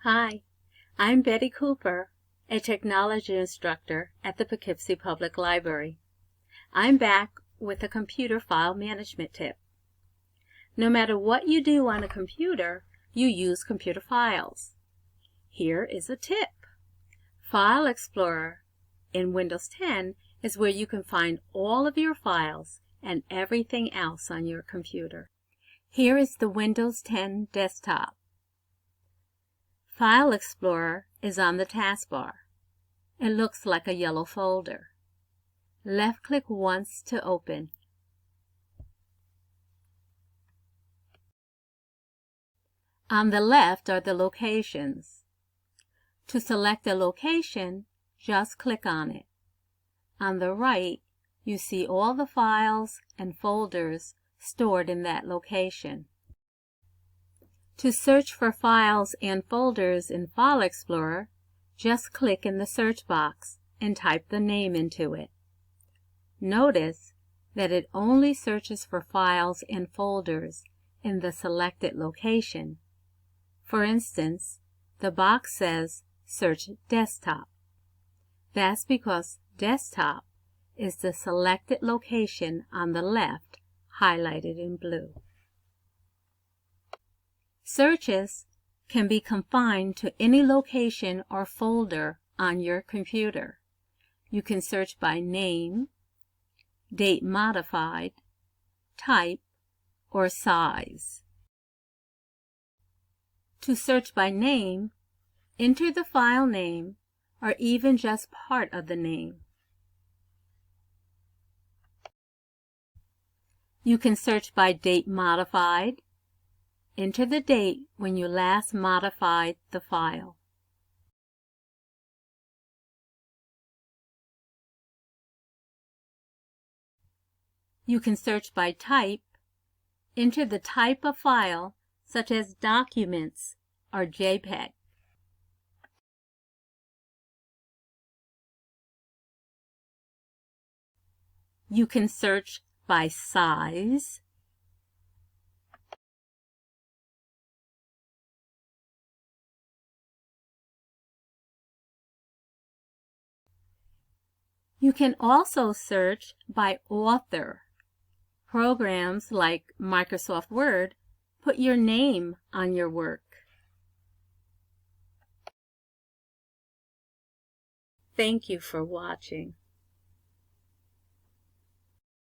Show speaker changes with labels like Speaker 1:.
Speaker 1: Hi, I'm Betty Cooper, a technology instructor at the Poughkeepsie Public Library. I'm back with a computer file management tip. No matter what you do on a computer, you use computer files. Here is a tip. File Explorer in Windows 10 is where you can find all of your files and everything else on your computer. Here is the Windows 10 desktop. File Explorer is on the taskbar. It looks like a yellow folder. Left-click once to open. On the left are the locations. To select a location, just click on it. On the right, you see all the files and folders stored in that location. To search for files and folders in File Explorer, just click in the search box and type the name into it. Notice that it only searches for files and folders in the selected location. For instance, the box says Search Desktop. That's because Desktop is the selected location on the left, highlighted in blue. Searches can be confined to any location or folder on your computer. You can search by name, date modified, type, or size. To search by name, enter the file name or even just part of the name. You can search by date modified. Enter the date when you last modified the file. You can search by type. Enter the type of file, such as documents or JPEG. You can search by size. You can also search by author. Programs like Microsoft Word put your name on your work. Thank you for watching.